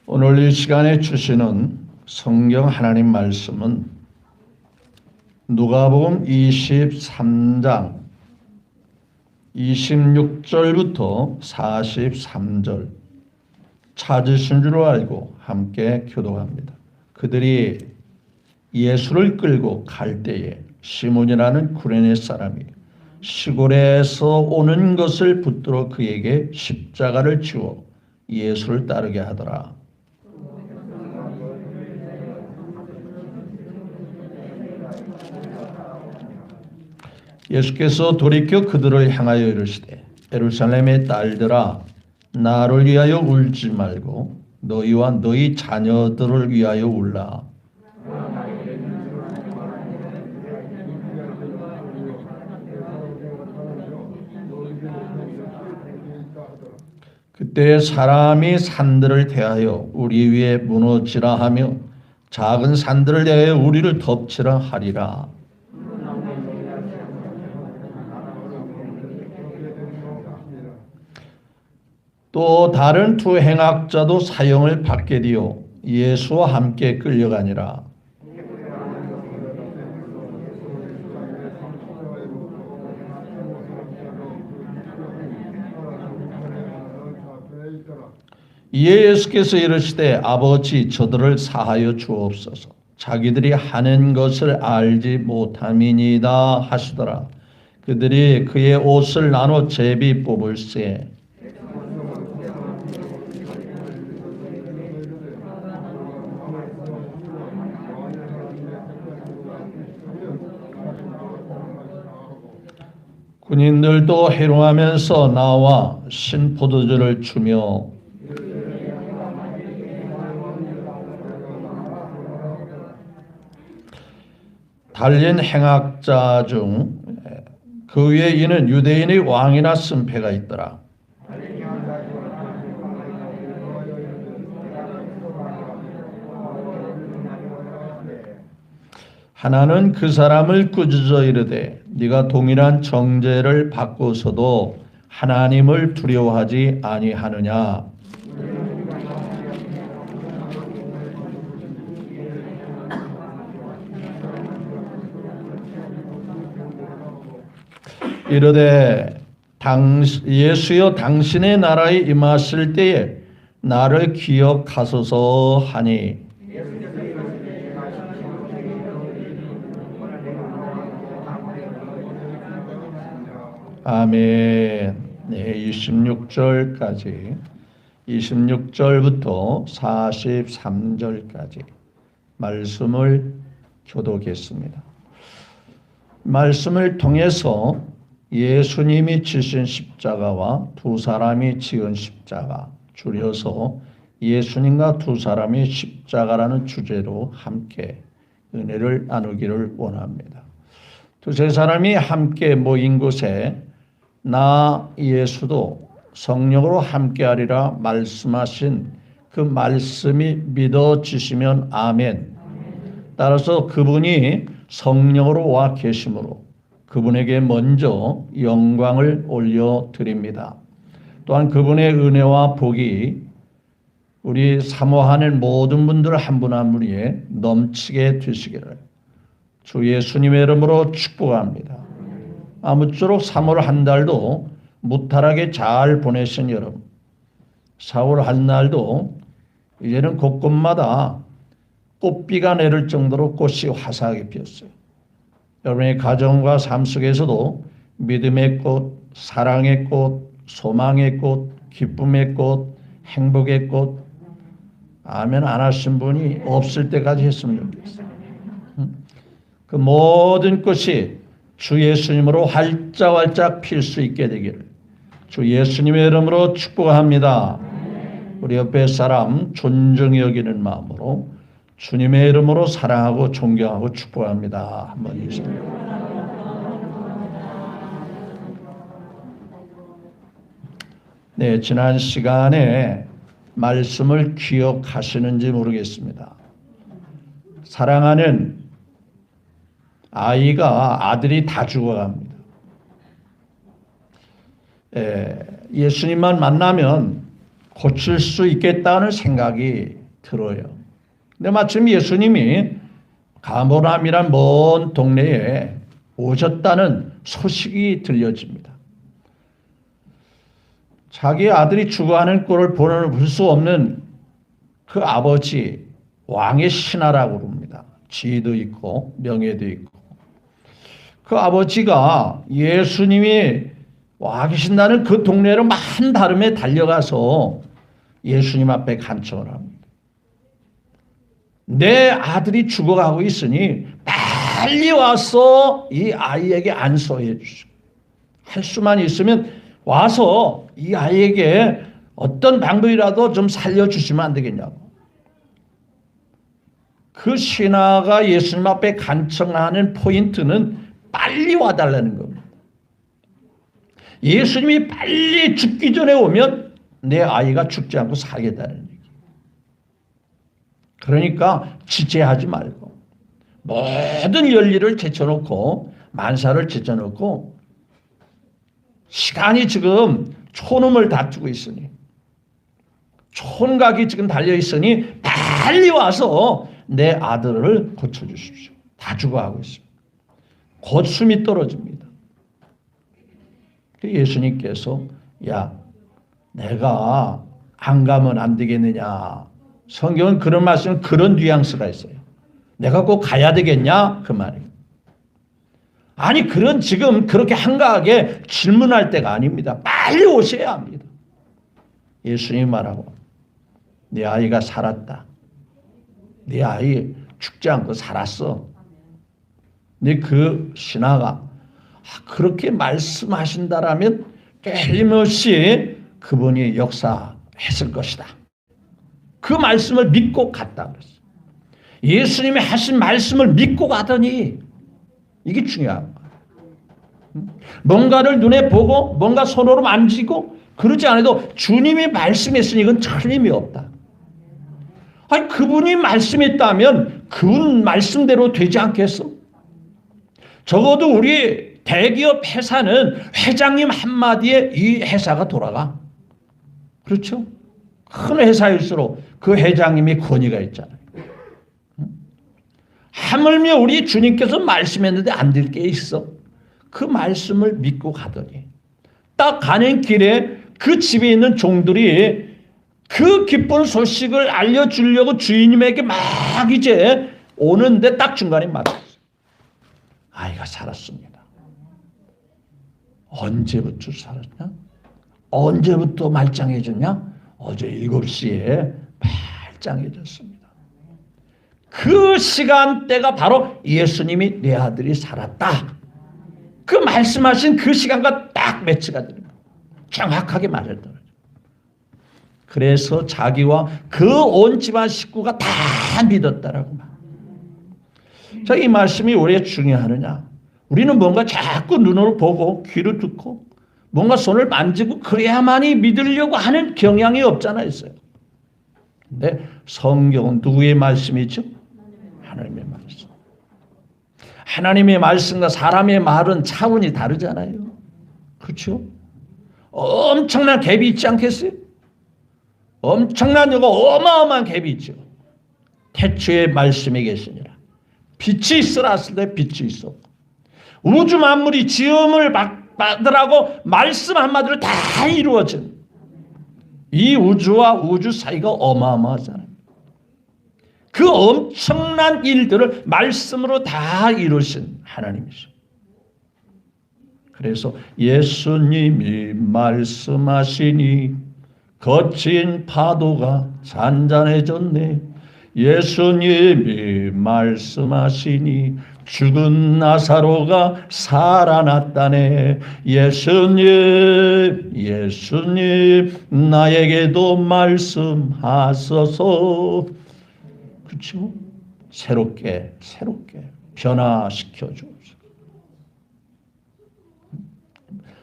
오늘 이 시간에 주시는 성경 하나님 말씀은 누가복음 23장 26절부터 43절 찾으신 줄 알고 함께 교독합니다. 그들이 예수를 끌고 갈 때에 시몬이라는 구레네 사람이 시골에서 오는 것을 붙들어 그에게 십자가를 지워 예수를 따르게 하더라. 예수께서 돌이켜 그들을 향하여 이르시되 예루살렘의 딸들아 나를 위하여 울지 말고 너희와 너희 자녀들을 위하여 울라. 그때 사람이 산들을 대하여 우리 위에 무너지라 하며 작은 산들을 대하여 우리를 덮치라 하리라. 또 다른 두 행악자도 사형을 받게 되어 예수와 함께 끌려가니라. 이에 예수께서 이르시되 아버지 저들을 사하여 주옵소서. 자기들이 하는 것을 알지 못함이니이다 하시더라. 그들이 그의 옷을 나눠 제비 뽑을세. 군인들도 해롱하면서 나와 신포도주를 주며 달린 행악자 중 그 위에 이는 유대인의 왕이나 승패가 있더라. 하나는 그 사람을 꾸짖어 이르되 네가 동일한 정죄를 받고서도 하나님을 두려워하지 아니하느냐. 이르되 예수여 당신의 나라에 임하실 때에 나를 기억하소서 하니 아멘. 네, 26절부터 43절까지 말씀을 교독했습니다. 말씀을 통해서 예수님이 지신 십자가와 두 사람이 지은 십자가, 줄여서 예수님과 두 사람이 십자가라는 주제로 함께 은혜를 나누기를 원합니다. 두세 사람이 함께 모인 곳에 나 예수도 성령으로 함께하리라 말씀하신 그 말씀이 믿어지시면 아멘. 따라서 그분이 성령으로 와 계심으로 그분에게 먼저 영광을 올려드립니다. 또한 그분의 은혜와 복이 우리 사모하는 모든 분들 한 분 한 분에 넘치게 되시기를 주 예수님의 이름으로 축복합니다. 아무쪼록 3월 한 달도 무탈하게 잘 보내신 여러분, 4월 한 날도 이제는 곳곳마다 꽃비가 내릴 정도로 꽃이 화사하게 피었어요. 여러분의 가정과 삶 속에서도 믿음의 꽃, 사랑의 꽃, 소망의 꽃, 기쁨의 꽃, 행복의 꽃, 아멘 안 하신 분이 없을 때까지 했으면 좋겠어요. 그 모든 꽃이 주 예수님으로 활짝활짝 필 수 있게 되기를 주 예수님의 이름으로 축복합니다. 우리 옆에 사람 존중히 여기는 마음으로 주님의 이름으로 사랑하고 존경하고 축복합니다. 한번 해주세요. 네, 지난 시간에 말씀을 기억하시는지 모르겠습니다. 사랑하는 아들이 다 죽어갑니다. 예수님만 만나면 고칠 수 있겠다는 생각이 들어요. 근데 마침 예수님이 가버나움이란 먼 동네에 오셨다는 소식이 들려집니다. 자기 아들이 죽어가는 꼴을 볼 수 없는 그 아버지, 왕의 신하라고 부릅니다. 지위도 있고 명예도 있고. 그 아버지가 예수님이 와 계신다는 그 동네로 한 다름에 달려가서 예수님 앞에 간청을 합니다. 내 아들이 죽어가고 있으니 빨리 와서 이 아이에게 안수해 주시고, 할 수만 있으면 와서 이 아이에게 어떤 방법이라도 좀 살려주시면 안 되겠냐고. 그 신하가 예수님 앞에 간청하는 포인트는 빨리 와달라는 겁니다. 예수님이 빨리 죽기 전에 오면 내 아이가 죽지 않고 살겠다는 얘기. 그러니까 지체하지 말고 모든 열일을 제쳐놓고 만사를 제쳐놓고 시간이 지금 촌음을 다투고 있으니, 촌각이 지금 달려있으니 빨리 와서 내 아들을 고쳐주십시오. 다 죽어가고 있습니다. 곧 숨이 떨어집니다. 예수님께서 야, 내가 안 가면 안 되겠느냐. 성경은 그런 말씀, 그런 뉘앙스가 있어요. 내가 꼭 가야 되겠냐? 그 말이에요. 아니, 그런 지금 그렇게 한가하게 질문할 때가 아닙니다. 빨리 오셔야 합니다. 예수님 말하고 네 아이가 살았다. 네 아이 죽지 않고 살았어. 네 그 신하가 그렇게 말씀하신다라면 끊임없이 그분이 역사했을 것이다. 그 말씀을 믿고 갔다 그랬어요. 예수님이 하신 말씀을 믿고 가더니, 이게 중요한 거예요. 뭔가를 눈에 보고 뭔가 손으로 만지고 그러지 않아도 주님이 말씀했으니 이건 틀림이 없다. 아니, 그분이 말씀했다면 그분 말씀대로 되지 않겠어? 적어도 우리 대기업 회사는 회장님 한마디에 이 회사가 돌아가. 그렇죠? 큰 회사일수록 그 회장님이 권위가 있잖아요. 하물며 우리 주님께서 말씀했는데 안 될 게 있어. 그 말씀을 믿고 가더니 딱 가는 길에 그 집에 있는 종들이 그 기쁜 소식을 알려주려고 주인님에게 막 이제 오는데 딱 중간에 맞았어요. 아이가 살았습니다. 언제부터 살았냐? 언제부터 말짱해졌냐? 어제 7시에 말짱해졌습니다. 그 시간대가 바로 예수님이 내 아들이 살았다. 그 말씀하신 그 시간과 딱 매치가 됩니다. 정확하게 말했더라고요. 그래서 자기와 그 온 집안 식구가 다 믿었다라고 말. 자, 이 말씀이 왜 중요하느냐? 우리는 뭔가 자꾸 눈으로 보고 귀로 듣고 뭔가 손을 만지고 그래야만이 믿으려고 하는 경향이 없잖아 있어요. 근데 성경은 누구의 말씀이죠? 하나님의 말씀. 하나님의 말씀과 사람의 말은 차원이 다르잖아요. 그렇죠? 엄청난 갭이 있지 않겠어요? 엄청난 이거 어마어마한 갭이 있죠. 태초에 말씀이 계시니라. 빛이 있으라 했을 때 빛이 있었고, 우주 만물이 지음을 받으라고 말씀 한마디로 다 이루어진 이 우주와 우주 사이가 어마어마하잖아요. 그 엄청난 일들을 말씀으로 다 이루신 하나님이죠. 그래서 예수님이 말씀하시니 거친 파도가 잔잔해졌네. 예수님이 말씀하시니 죽은 나사로가 살아났다네. 예수님, 예수님, 나에게도 말씀하소서. 그렇죠? 새롭게 변화시켜 주옵소서.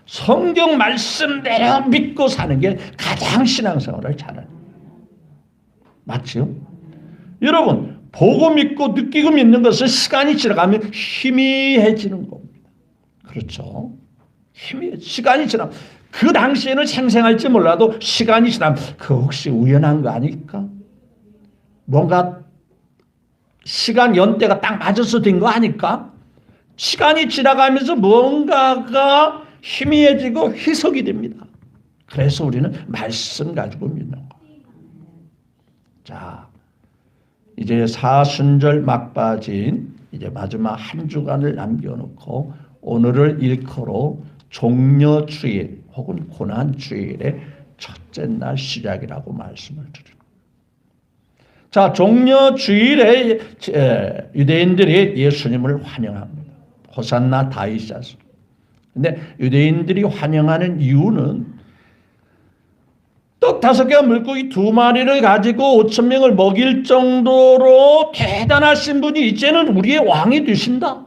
성경 말씀대로 믿고 사는 게 가장 신앙생활을 잘하는. 맞죠? 여러분, 보고 믿고 느끼고 믿는 것은 시간이 지나가면 희미해지는 겁니다. 그렇죠? 시간이 지나면 그 당시에는 생생할지 몰라도 시간이 지나면 그 혹시 우연한 거 아닐까? 뭔가 시간 연대가 딱 맞아서 된 거 아닐까? 시간이 지나가면서 뭔가가 희미해지고 희석이 됩니다. 그래서 우리는 말씀 가지고 믿는 거예요. 자, 이제 사순절 막바지인 이제 마지막 한 주간을 남겨놓고 오늘을 일컬어 종려주일 혹은 고난주일의 첫째 날 시작이라고 말씀을 드립니다. 자, 종려주일에 유대인들이 예수님을 환영합니다. 호산나 다윗자손. 근데 유대인들이 환영하는 이유는 떡 5개와 물고기 2마리를 가지고 5,000명을 먹일 정도로 대단하신 분이 이제는 우리의 왕이 되신다.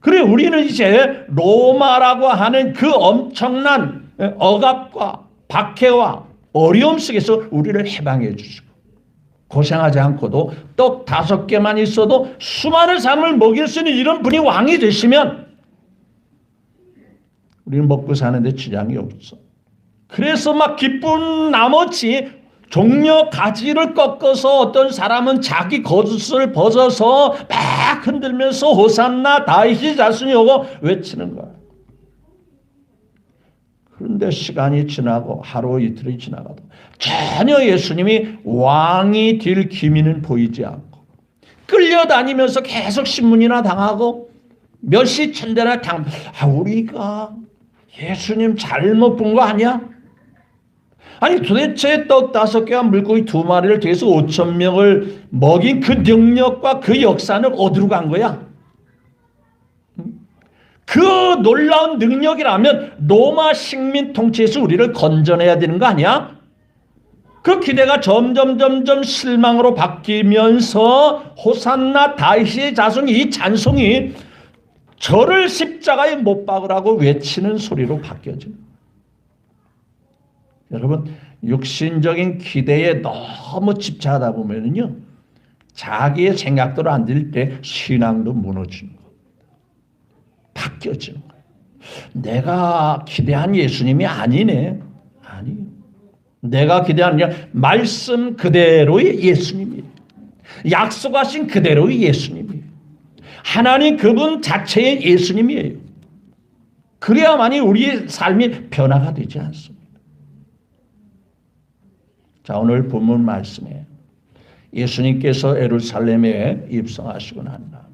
그래, 우리는 이제 로마라고 하는 그 엄청난 억압과 박해와 어려움 속에서 우리를 해방해 주시고 고생하지 않고도 떡 5개만 있어도 수많은 사람을 먹일 수 있는 이런 분이 왕이 되시면 우리는 먹고 사는데 지장이 없어. 그래서 막 기쁜 나머지 종려 가지를 꺾어서 어떤 사람은 자기 겉옷을 벗어서 막 흔들면서 호산나 다윗의 자손이 오고 외치는 거야. 그런데 시간이 지나고 하루 이틀이 지나가도 전혀 예수님이 왕이 될 기미는 보이지 않고 끌려다니면서 계속 신문이나 당하고 몇시 천대나 우리가 예수님 잘못 본 거 아니야? 아니 도대체 떡 5개와 물고기 2마리를 대해서 5,000명을 먹인 그 능력과 그 역사는 어디로 간 거야? 그 놀라운 능력이라면 로마 식민 통치에서 우리를 건져내야 되는 거 아니야? 그 기대가 점점 실망으로 바뀌면서 호산나 다윗의 자손 이 찬송이 저를 십자가에 못 박으라고 외치는 소리로 바뀌어집니다. 여러분, 육신적인 기대에 너무 집착하다 보면요, 자기의 생각대로 안 될 때 신앙도 무너지는 거예요. 바뀌어지는 거예요. 내가 기대한 예수님이 아니네. 아니요. 내가 기대한 말씀 그대로의 예수님이에요. 약속하신 그대로의 예수님이에요. 하나님 그분 자체의 예수님이에요. 그래야만이 우리의 삶이 변화가 되지 않습니다. 자, 오늘 본문 말씀에 예수님께서 예루살렘에 입성하시고 난 다음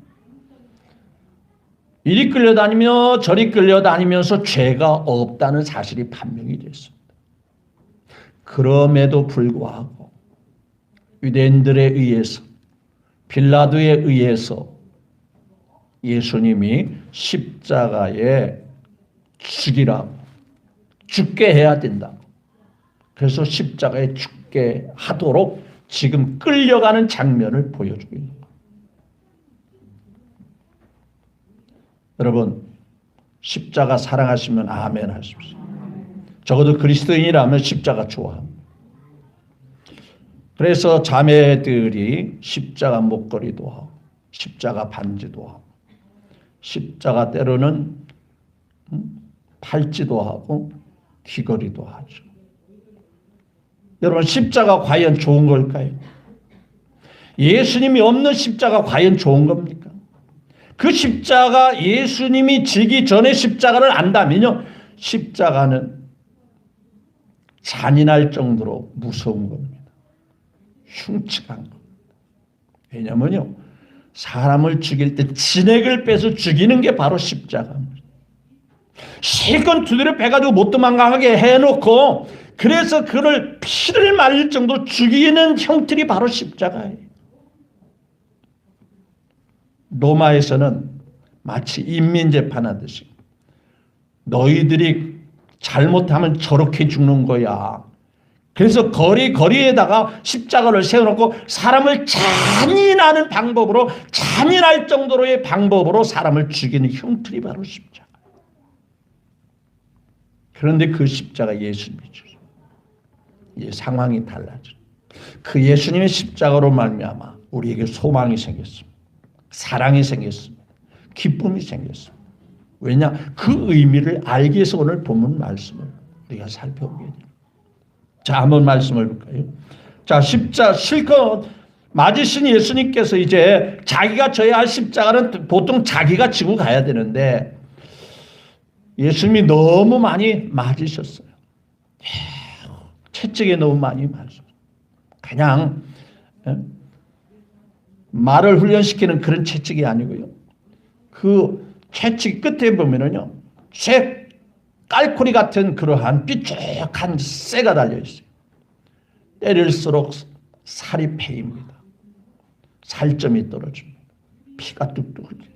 이리 끌려다니며 저리 끌려다니면서 죄가 없다는 사실이 판명이 됐습니다. 그럼에도 불구하고 유대인들에 의해서 빌라도에 의해서 예수님이 십자가에 죽게 해야 된다고. 그래서 십자가에 죽게 하도록 지금 끌려가는 장면을 보여주고 있는 거예요. 여러분, 십자가 사랑하시면 아멘 하십시오. 적어도 그리스도인이라면 십자가 좋아합니다. 그래서 자매들이 십자가 목걸이도 하고 십자가 반지도 하고 십자가 때로는 팔찌도 하고 귀걸이도 하죠. 여러분, 십자가 과연 좋은 걸까요? 예수님이 없는 십자가 과연 좋은 겁니까? 그 십자가 예수님이 지기 전에 십자가를 안다면요, 십자가는 잔인할 정도로 무서운 겁니다. 흉측한 겁니다. 왜냐면요, 사람을 죽일 때 진액을 빼서 죽이는 게 바로 십자가입니다. 실컷 두드려 패가지고 못 도망가게 해놓고 그래서 그를 피를 말릴 정도로 죽이는 형틀이 바로 십자가예요. 로마에서는 마치 인민재판하듯이 너희들이 잘못하면 저렇게 죽는 거야. 그래서 거리에다가 십자가를 세워놓고 사람을 잔인하는 방법으로, 잔인할 정도로의 방법으로 사람을 죽이는 형틀이 바로 십자가. 그런데 그 십자가 예수님이죠. 이제 상황이 달라져. 그 예수님의 십자가로 말미암아 우리에게 소망이 생겼습니다. 사랑이 생겼습니다. 기쁨이 생겼습니다. 왜냐? 그 의미를 알기 위해서 오늘 본문 말씀을 우리가 살펴보게 돼요. 자, 한번 말씀을 볼까요? 자, 실컷 맞으신 예수님께서 이제 자기가 져야 할 십자가는 보통 자기가 지고 가야 되는데 예수님이 너무 많이 맞으셨어요. 채찍에 너무 많이 맞았어요. 그냥 말을 훈련시키는 그런 채찍이 아니고요. 그 채찍 끝에 보면은요, 쇠 깔코리 같은 그러한 삐죽한 쇠가 달려 있어요. 때릴수록 살이 패입니다. 살점이 떨어집니다. 피가 뚝뚝 흘려요.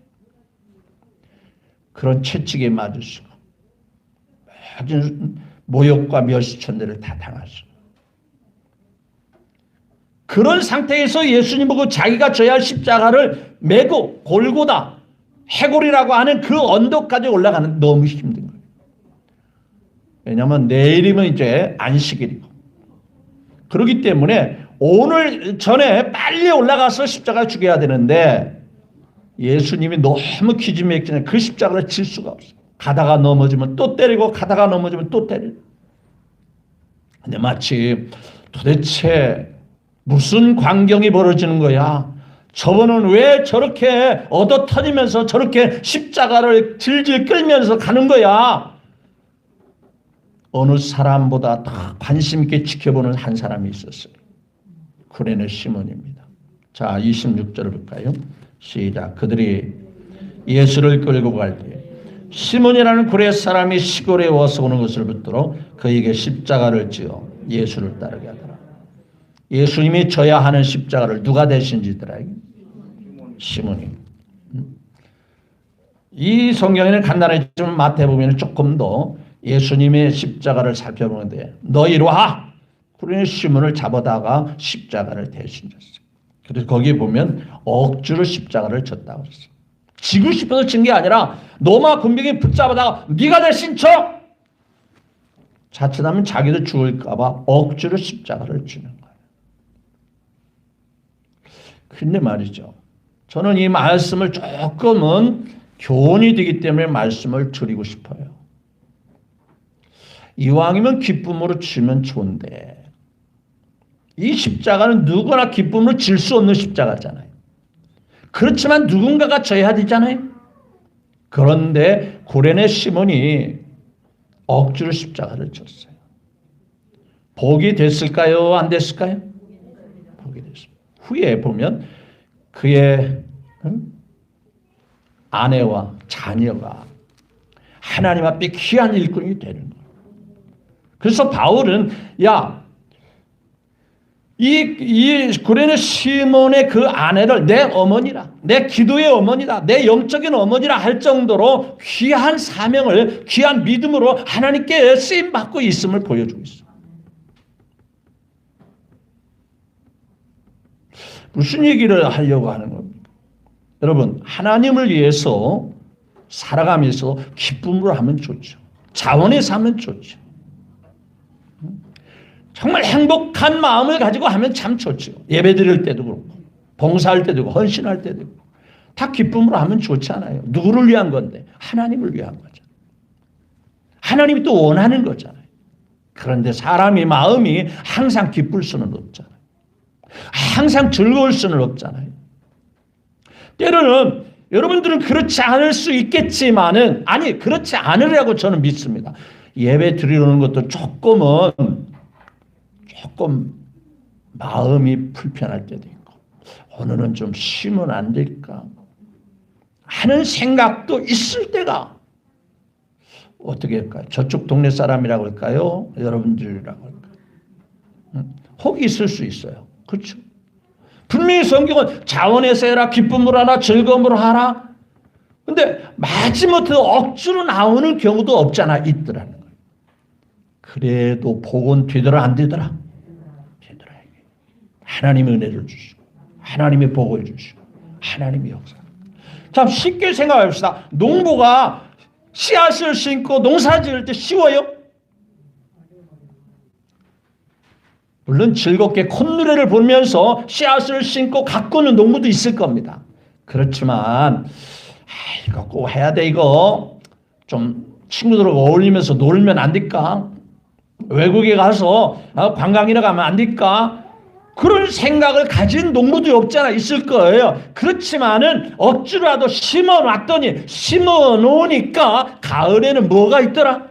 그런 채찍에 맞으시고 모욕과 멸시천대를 다 당하시고 그런 상태에서 예수님 보고 자기가 져야 할 십자가를 메고 골고다 해골이라고 하는 그 언덕까지 올라가는 너무 힘든 거예요. 왜냐하면 내일이면 이제 안식일이고 그렇기 때문에 오늘 전에 빨리 올라가서 십자가를 죽여야 되는데 예수님이 너무 기진맥진해 그 십자가를 질 수가 없어요. 가다가 넘어지면 또 때리고 가다가 넘어지면 또 때리고. 근데 마치 도대체 무슨 광경이 벌어지는 거야? 저분은 왜 저렇게 얻어터지면서 저렇게 십자가를 질질 끌면서 가는 거야? 어느 사람보다 더 관심 있게 지켜보는 한 사람이 있었어요. 구레네 시몬입니다. 자, 26절을 볼까요? 시작. 그들이 예수를 끌고 갈 때 시몬이라는 구레 사람이 시골에 와서 오는 것을 붙들어 그에게 십자가를 지어 예수를 따르게 하더라. 예수님이 져야 하는 십자가를 누가 대신 지더라? 시몬이. 이 성경에는 간단하지만 마태복음에는 조금 더 예수님의 십자가를 살펴보는데 너 이리 와! 그러니 시몬을 잡아다가 십자가를 대신 졌어요. 그래서 거기에 보면 억지로 십자가를 졌다고 그랬어요. 지고 싶어서 진 게 아니라 로마 군병이 붙잡아다가 네가 대신 쳐! 자칫하면 자기도 죽을까 봐 억지로 십자가를 지는 거예요. 근데 말이죠. 저는 이 말씀을 조금은 교훈이 되기 때문에 말씀을 드리고 싶어요. 이왕이면 기쁨으로 치면 좋은데 이 십자가는 누구나 기쁨으로 질 수 없는 십자가잖아요. 그렇지만 누군가가 져야 되잖아요. 그런데 구레네 시몬이 억지로 십자가를 졌어요. 복이 됐을까요? 안 됐을까요? 복이 됐습니다. 후에 보면 그의 아내와 자녀가 하나님 앞에 귀한 일꾼이 되는 거예요. 그래서 바울은 이 구레네 시몬의 그 아내를 내 어머니라, 내 기도의 어머니다, 내 영적인 어머니라 할 정도로 귀한 사명을, 귀한 믿음으로 하나님께 쓰임받고 있음을 보여주고 있어요. 무슨 얘기를 하려고 하는 겁니까? 여러분, 하나님을 위해서 살아가면서 기쁨으로 하면 좋죠. 자원해서 하면 좋죠. 정말 행복한 마음을 가지고 하면 참 좋죠. 예배 드릴 때도 그렇고 봉사할 때도 그렇고 헌신할 때도 그렇고 다 기쁨으로 하면 좋지 않아요. 누구를 위한 건데? 하나님을 위한 거죠. 하나님이 또 원하는 거잖아요. 그런데 사람이 마음이 항상 기쁠 수는 없잖아요. 항상 즐거울 수는 없잖아요. 때로는 여러분들은 그렇지 않을 수 있겠지만은 그렇지 않으리라고 저는 믿습니다. 예배 드리는 것도 조금 마음이 불편할 때도 있고 오늘은 좀 쉬면 안 될까 하는 생각도 있을 때가 어떻게 할까요? 저쪽 동네 사람이라고 할까요? 여러분들이라고 할까요? 혹이 있을 수 있어요. 그렇죠? 분명히 성경은 자원해서 해라, 기쁨으로 하라, 즐거움으로 하라. 근데 마지못해 억지로 나오는 경우도 없잖아. 있더라는 거예요. 그래도 복은 되더라 안 되더라? 되더라. 하나님의 은혜를 주시고 하나님의 복을 주시고 하나님의 역사. 참 쉽게 생각해봅시다. 농부가 씨앗을 심고 농사 지을 때 쉬워요? 물론 즐겁게 콧노래를 보면서 씨앗을 심고 가꾸는 농부도 있을 겁니다. 그렇지만 이거 꼭 해야 돼. 이거 좀 친구들하고 어울리면서 놀면 안 될까? 외국에 가서 관광이나 가면 안 될까? 그런 생각을 가진 농부도 없잖아. 있을 거예요. 그렇지만은 억지로라도 심어놨더니 심어놓으니까 가을에는 뭐가 있더라?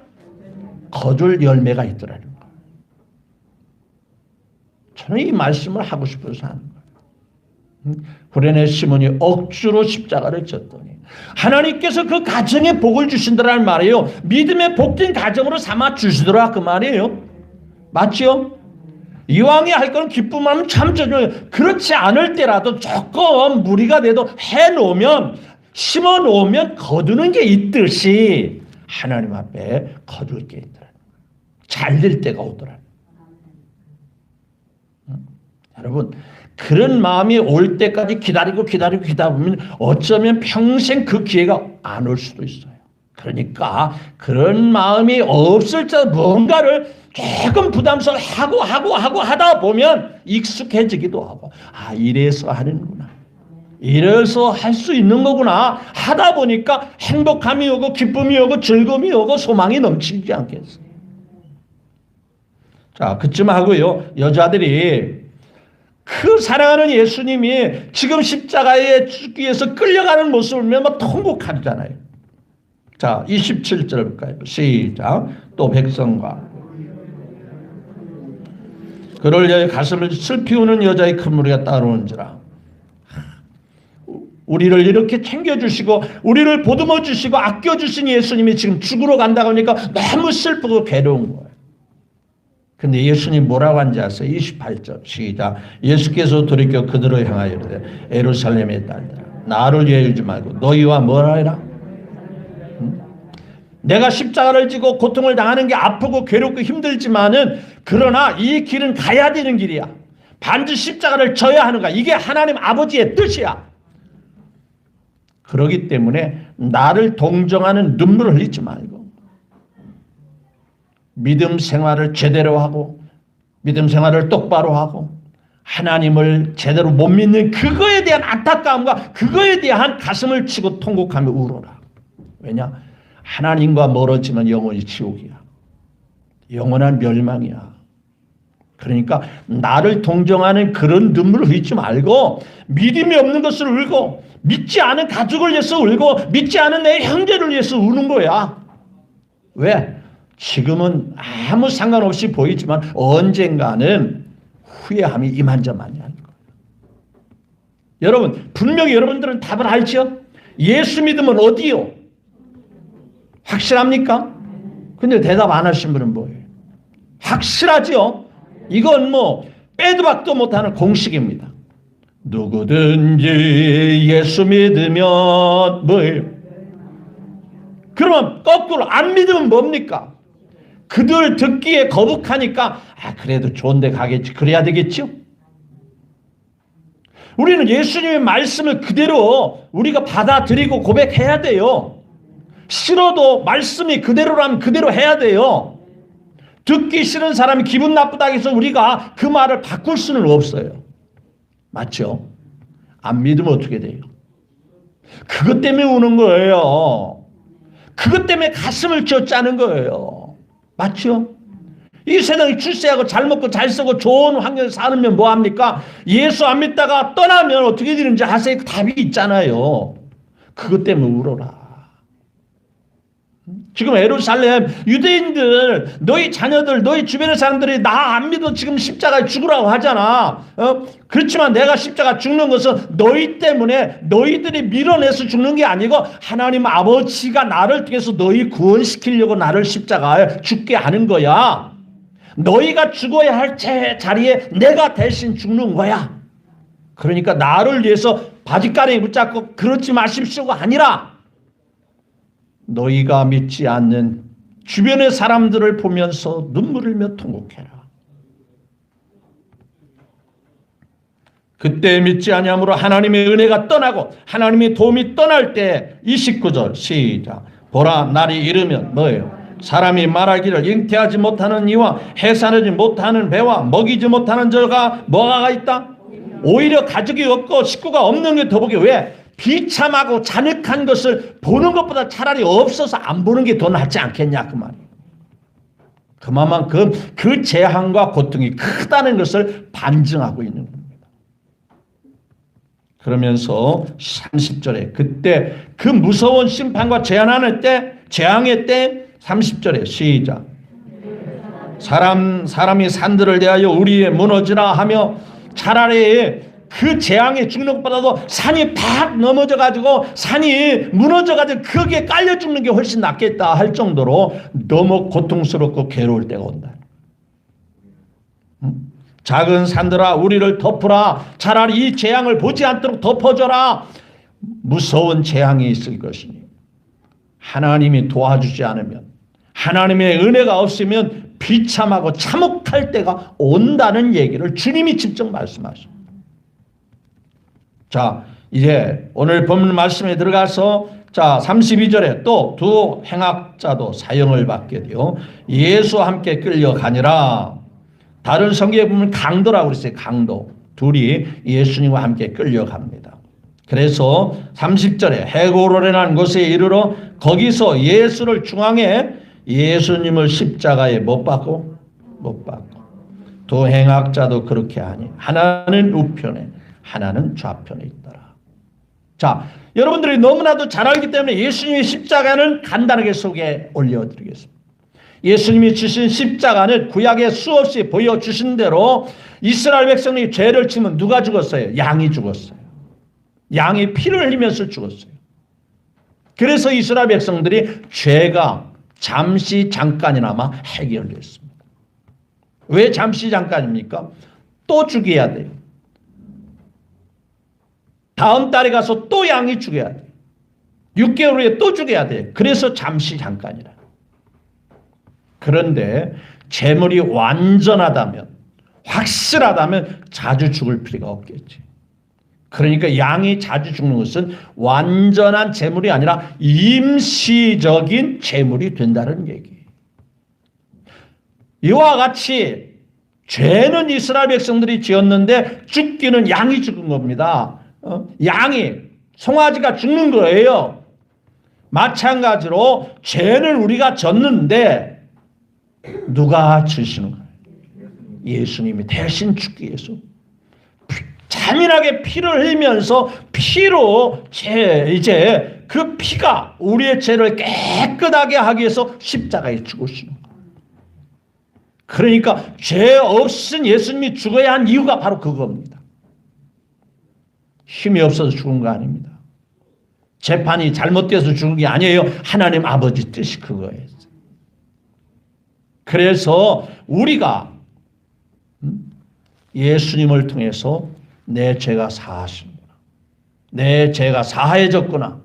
거둘 열매가 있더라는 거예요. 저는 이 말씀을 하고 싶어서 하는 거예요. 구레네 시몬이 억지로 십자가를 졌더니 하나님께서 그 가정에 복을 주신다는 말이에요. 믿음의 복된 가정으로 삼아 주시더라 그 말이에요. 맞죠? 이왕에 할 건 기쁨하면 참 좋아요. 그렇지 않을 때라도 조금 무리가 돼도 해놓으면 심어놓으면 거두는 게 있듯이 하나님 앞에 거둘 게 있더라. 잘 될 때가 오더라. 여러분 그런 마음이 올 때까지 기다리고 보면 어쩌면 평생 그 기회가 안 올 수도 있어요. 그러니까 그런 마음이 없을 때 뭔가를 조금 부담스러워 하고 하다 보면 익숙해지기도 하고 이래서 하는구나. 이래서 할 수 있는 거구나. 하다 보니까 행복함이 오고 기쁨이 오고 즐거움이 오고 소망이 넘치지 않겠어요. 자, 그쯤 하고요. 여자들이 그 사랑하는 예수님이 지금 십자가에 죽기 위해서 끌려가는 모습을 보면 막 통곡하잖아요. 자, 27절 볼까요? 시작. 또 백성과 그럴 여의 가슴을 슬피 우는 여자의 큰 무리가 따라오는지라. 우리를 이렇게 챙겨주시고 우리를 보듬어 주시고 아껴주신 예수님이 지금 죽으러 간다고 하니까 너무 슬프고 괴로운 거예요. 근데 예수님 뭐라고 한지 아세요? 28절 시작. 예수께서 돌이켜 그들을 향하여 이르되 예루살렘의 딸들아 나를 위하여 울지 말고 너희와 뭐라 해라? 내가 십자가를 지고 고통을 당하는 게 아프고 괴롭고 힘들지만은 그러나 이 길은 가야 되는 길이야. 반드시 십자가를 져야 하는 거야. 이게 하나님 아버지의 뜻이야. 그러기 때문에 나를 동정하는 눈물을 흘리지 말고 믿음 생활을 제대로 하고 믿음 생활을 똑바로 하고 하나님을 제대로 못 믿는 그거에 대한 안타까움과 그거에 대한 가슴을 치고 통곡하며 울어라. 왜냐? 하나님과 멀어지면 영원히 지옥이야. 영원한 멸망이야. 그러니까 나를 동정하는 그런 눈물을 흘리지 말고 믿음이 없는 것을 울고 믿지 않은 가족을 위해서 울고 믿지 않은 내 형제를 위해서 우는 거야. 왜? 지금은 아무 상관없이 보이지만 언젠가는 후회함이 이만저만이 아닐 거예요. 여러분 분명히 여러분들은 답을 알죠? 예수 믿으면 어디요? 확실합니까? 근데 대답 안 하신 분은 뭐예요? 확실하죠? 이건 뭐 빼도 박도 못하는 공식입니다. 누구든지 예수 믿으면 뭐예요? 그러면 거꾸로 안 믿으면 뭡니까? 그들 듣기에 거북하니까 그래도 좋은 데 가겠지. 그래야 되겠죠? 우리는 예수님의 말씀을 그대로 우리가 받아들이고 고백해야 돼요. 싫어도 말씀이 그대로라면 그대로 해야 돼요. 듣기 싫은 사람이 기분 나쁘다고 해서 우리가 그 말을 바꿀 수는 없어요. 맞죠? 안 믿으면 어떻게 돼요? 그것 때문에 우는 거예요. 그것 때문에 가슴을 쥐어짜는 거예요. 맞죠? 이 세상이 출세하고 잘 먹고 잘 쓰고 좋은 환경에서 살면 뭐합니까? 예수 안 믿다가 떠나면 어떻게 되는지 아세요? 답이 있잖아요. 그것 때문에 울어라. 지금 예루살렘 유대인들 너희 자녀들 너희 주변의 사람들이 나 안 믿어 지금 십자가에 죽으라고 하잖아. 그렇지만 내가 십자가 죽는 것은 너희 때문에 너희들이 밀어내서 죽는 게 아니고 하나님 아버지가 나를 통해서 너희 구원시키려고 나를 십자가에 죽게 하는 거야. 너희가 죽어야 할 자리에 내가 대신 죽는 거야. 그러니까 나를 위해서 바짓가랑이 붙잡고 그러지 마십시오가 아니라 너희가 믿지 않는 주변의 사람들을 보면서 눈물을 흘며 통곡해라. 그때 믿지 아니함으로 하나님의 은혜가 떠나고 하나님의 도움이 떠날 때 29절 시작. 보라 날이 이르면 뭐예요? 사람이 말하기를 잉태하지 못하는 이와 해산하지 못하는 배와 먹이지 못하는 저가 뭐가 있다? 오히려 가족이 없고 식구가 없는 게 더 보기. 왜? 비참하고 잔혹한 것을 보는 것보다 차라리 없어서 안 보는 게 더 낫지 않겠냐 그 말이에요. 그만큼 그 재앙과 고통이 크다는 것을 반증하고 있는 겁니다. 그러면서 30절에 그때 그 무서운 심판과 재앙의 때 30절에 시작. 사람이 산들을 대하여 우리의 무너지라 하며 차라리 그 재앙에 죽는 것보다도 산이 팍 넘어져가지고 산이 무너져가지고 거기에 깔려 죽는 게 훨씬 낫겠다 할 정도로 너무 고통스럽고 괴로울 때가 온다. 작은 산들아 우리를 덮으라. 차라리 이 재앙을 보지 않도록 덮어줘라. 무서운 재앙이 있을 것이니 하나님이 도와주지 않으면, 하나님의 은혜가 없으면 비참하고 참혹할 때가 온다는 얘기를 주님이 직접 말씀하십니다. 자, 이제 오늘 본문 말씀에 들어가서 32절에 또 두 행악자도 사형을 받게 되어 예수와 함께 끌려가니라. 다른 성경에 보면 강도라고 그랬어요. 강도. 둘이 예수님과 함께 끌려갑니다. 그래서 30절에 해고로라는 곳에 이르러 거기서 예수를 중앙에 예수님을 십자가에 못 박고 두 행악자도 그렇게 하니 하나는 우편에 하나는 좌편에 있더라. 자, 여러분들이 너무나도 잘 알기 때문에 예수님의 십자가는 간단하게 소개해 올려드리겠습니다. 예수님이 주신 십자가는 구약에 수없이 보여주신 대로 이스라엘 백성이 죄를 지면 누가 죽었어요? 양이 죽었어요. 양이 피를 흘리면서 죽었어요. 그래서 이스라엘 백성들이 죄가 잠시 잠깐이나마 해결됐습니다. 왜 잠시 잠깐입니까? 또 죽여야 돼요. 다음 달에 가서 또 양이 죽여야 돼요. 6개월 후에 또 죽여야 돼요. 그래서 잠시 잠깐이라. 그런데 재물이 완전하다면, 확실하다면 자주 죽을 필요가 없겠지. 그러니까 양이 자주 죽는 것은 완전한 재물이 아니라 임시적인 재물이 된다는 얘기예요. 이와 같이 죄는 이스라엘 백성들이 지었는데 죽기는 양이 죽은 겁니다. 양이, 송아지가 죽는 거예요. 마찬가지로 죄는 우리가 졌는데 누가 지시는 거예요? 예수님이 대신 죽기 위해서 잔인하게 피를 흘리면서 피로 이제 그 피가 우리의 죄를 깨끗하게 하기 위해서 십자가에 죽으시는 거예요. 그러니까 죄 없인 예수님이 죽어야 한 이유가 바로 그겁니다. 힘이 없어서 죽은 거 아닙니다. 재판이 잘못돼서 죽은 게 아니에요. 하나님 아버지 뜻이 그거예요. 그래서 우리가 예수님을 통해서 내 죄가 사하시는구나. 내 죄가 사해졌구나.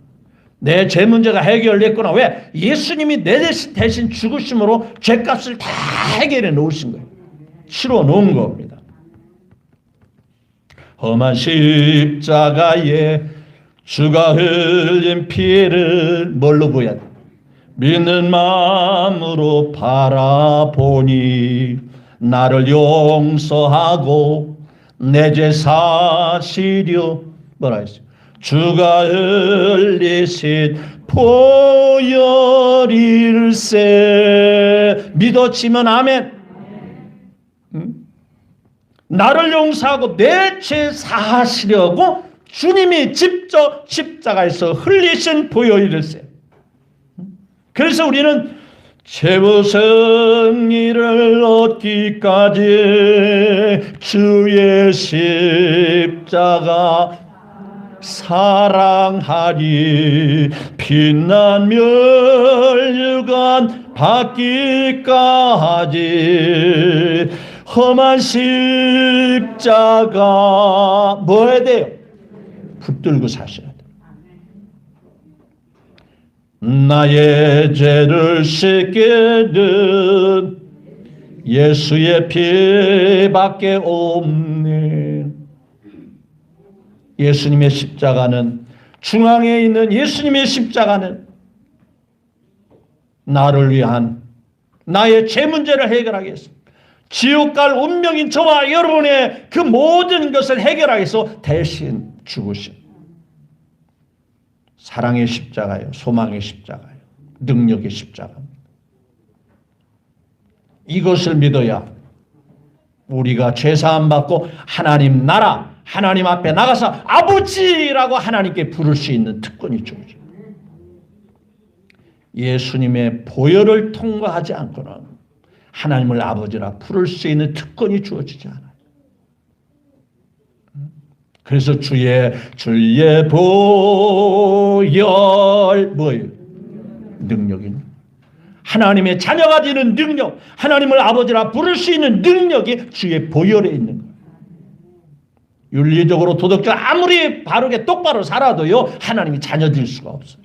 내 죄 문제가 해결됐구나. 왜? 예수님이 내 대신 죽으심으로 죄값을 다 해결해 놓으신 거예요. 치러 놓은 겁니다. 험한 십자가에 주가 흘린 피를 뭘로 보여야 돼? 믿는 마음으로 바라보니 나를 용서하고 내 죄 사시려 뭐라 했어요? 주가 흘리신 보혈일세. 믿어지면 아멘. 나를 용서하고 내 죄 사하시려고 주님이 직접 십자가에서 흘리신 보혈일세. 그래서 우리는 최고 승리를 얻기까지 주의 십자가 사랑하리. 빛난 멸류관 받기까지 험한 십자가 뭐 해야 돼요? 붙들고 사셔야 돼요. 나의 죄를 씻기는 예수의 피밖에 없네. 예수님의 십자가는, 중앙에 있는 예수님의 십자가는 나를 위한 나의 죄 문제를 해결하기 위해서, 지옥 갈 운명인 저와 여러분의 그 모든 것을 해결하기 위해서 대신 죽으신 사랑의 십자가요, 소망의 십자가요, 능력의 십자가입니다. 이것을 믿어야 우리가 죄사함 받고 하나님 나라, 하나님 앞에 나가서 아버지라고 하나님께 부를 수 있는 특권이 주어져요. 예수님의 보혈을 통과하지 않고는 하나님을 아버지라 부를 수 있는 특권이 주어지지 않아요. 그래서 주의 보혈 뭐예요? 능력입니다. 하나님의 자녀가 되는 능력, 하나님을 아버지라 부를 수 있는 능력이 주의 보혈에 있는 거예요. 윤리적으로 도덕적으로 아무리 바르게 똑바로 살아도요, 하나님이 자녀될 수가 없어요.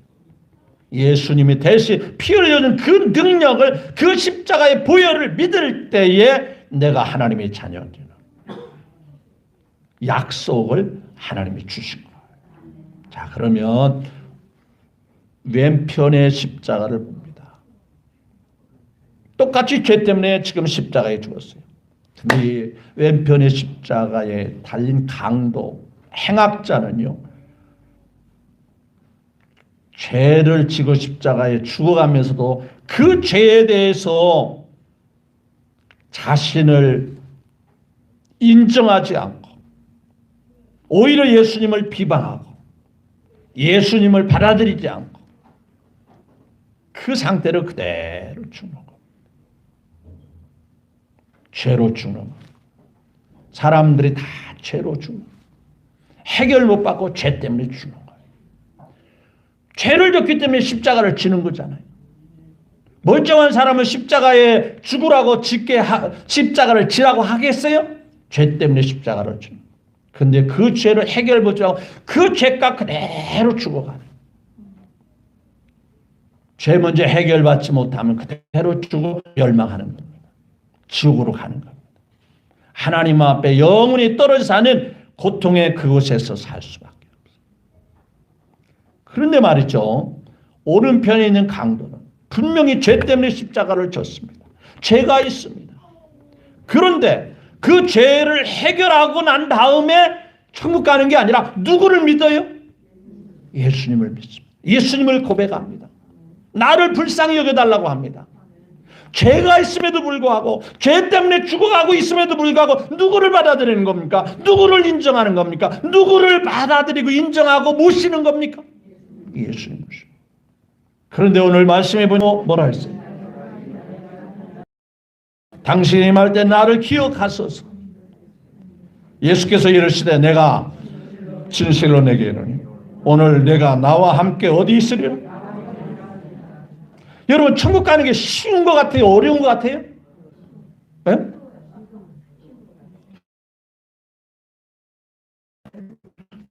예수님이 대신 피 흘려준 그 능력을, 그 십자가의 보혈을 믿을 때에 내가 하나님의 자녀되는 약속을 하나님이 주신 거예요. 자, 그러면 왼편의 십자가를 봅니다. 똑같이 죄 때문에 지금 십자가에 죽었어요. 근데 이 왼편의 십자가에 달린 강도, 행악자는요, 죄를 지고 십자가에 죽어가면서도 그 죄에 대해서 자신을 인정하지 않고 오히려 예수님을 비방하고 예수님을 받아들이지 않고 그 상태로 그대로 죽는 겁니다. 죄로 죽는 겁니다. 사람들이 다 죄로 죽는 겁니다. 해결 못 받고 죄 때문에 죽는 거예요. 죄를 졌기 때문에 십자가를 지는 거잖아요. 멀쩡한 사람은 십자가에 죽으라고 십자가를 지라고 하겠어요? 죄 때문에 십자가를 지는 거예요. 근데 그 죄를 해결 못하고 그 죄가 그대로 죽어가는 거예요. 죄 문제 해결받지 못하면 그대로 죽어 멸망하는 겁니다. 지옥으로 가는 겁니다. 하나님 앞에 영원히 떨어져 사는 고통의 그곳에서 살 수밖에 없어요. 그런데 말이죠, 오른편에 있는 강도는 분명히 죄 때문에 십자가를 졌습니다. 죄가 있습니다. 그런데 그 죄를 해결하고 난 다음에 천국 가는 게 아니라 누구를 믿어요? 예수님을 믿습니다. 예수님을 고백합니다. 나를 불쌍히 여겨달라고 합니다. 죄가 있음에도 불구하고, 죄 때문에 죽어가고 있음에도 불구하고 누구를 받아들이는 겁니까? 누구를 인정하는 겁니까? 누구를 받아들이고 인정하고 모시는 겁니까? 예수님을. 그런데 오늘 말씀해 보면 뭐라 했어요? 당신이 말 때 나를 기억하소서. 예수께서 이르시되 내가 진실로 내게 이르노니 오늘 내가 나와 함께 어디 있으리라? 여러분, 천국 가는 게 쉬운 것 같아요? 어려운 것 같아요? 네?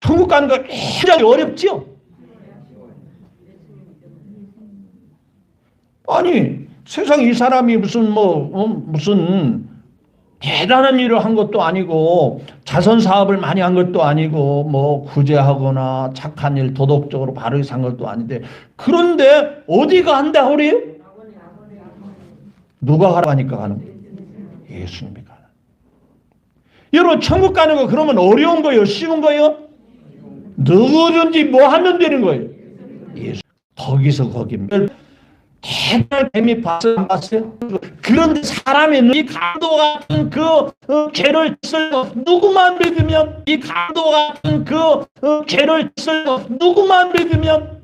천국 가는 거 굉장히 어렵죠? 아니, 세상 이 사람이 무슨 대단한 일을 한 것도 아니고 자선 사업을 많이 한 것도 아니고 뭐 구제하거나 착한 일 도덕적으로 바르게 산 것도 아닌데, 그런데 어디가 한다 그래요? 누가 가라고 하니까 가는 거예요? 예수님이 가는. 여러분, 천국 가는 거 그러면 어려운 거예요? 쉬운 거예요? 누구든지 뭐 하면 되는 거예요? 예수. 거기서 거기입니다. 대단한 뱀이 봤어요? 그런데 사람의 이 강도 같은 그 죄를 쓸고 누구만 믿으면, 이 강도 같은 그 죄를 쓸고 누구만 믿으면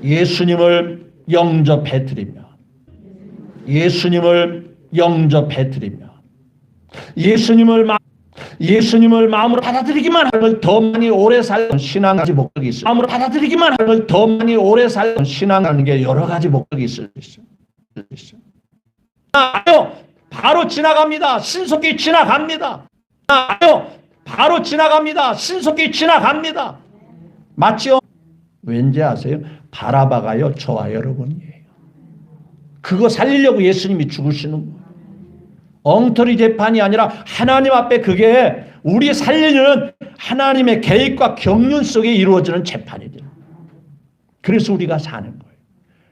예수님을 영접해드리며, 예수님을 영접해드리며 예수님을 마음으로 받아들이기만 하면 더 많이 오래 살던 신앙가지 목적이 있어요. 마음으로 받아들이기만 하면 더 많이 오래 살던 신앙하는 게 여러 가지 목적이 있을 수 있어요. 아요, 바로 지나갑니다. 신속히 지나갑니다. 아요, 바로 지나갑니다. 신속히 지나갑니다. 맞죠? 왠지 아세요? 바라바가요, 저와 여러분이에요. 그거 살리려고 예수님이 죽으시는 거예요. 엉터리 재판이 아니라 하나님 앞에 그게 우리 살리려는 하나님의 계획과 경륜 속에 이루어지는 재판이 돼요. 그래서 우리가 사는 거예요.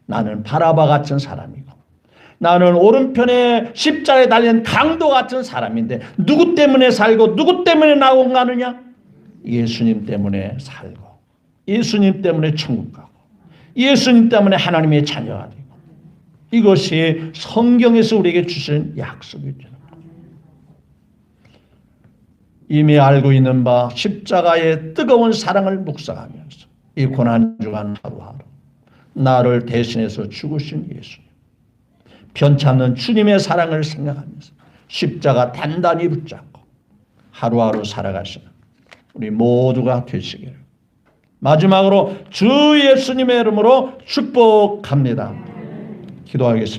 나는 바라바 같은 사람이고, 나는 오른편에 십자가에 달린 강도 같은 사람인데 누구 때문에 살고 누구 때문에 나온 가느냐? 예수님 때문에 살고, 예수님 때문에 천국 가고, 예수님 때문에 하나님의 자녀가 되고, 이것이 성경에서 우리에게 주신 약속이죠. 이미 알고 있는 바 십자가의 뜨거운 사랑을 묵상하면서 이 고난주간 하루하루 나를 대신해서 죽으신 예수님, 변찮는 주님의 사랑을 생각하면서 십자가 단단히 붙잡고 하루하루 살아가시는 우리 모두가 되시기를 마지막으로 주 예수님의 이름으로 축복합니다. 기도하겠습니다.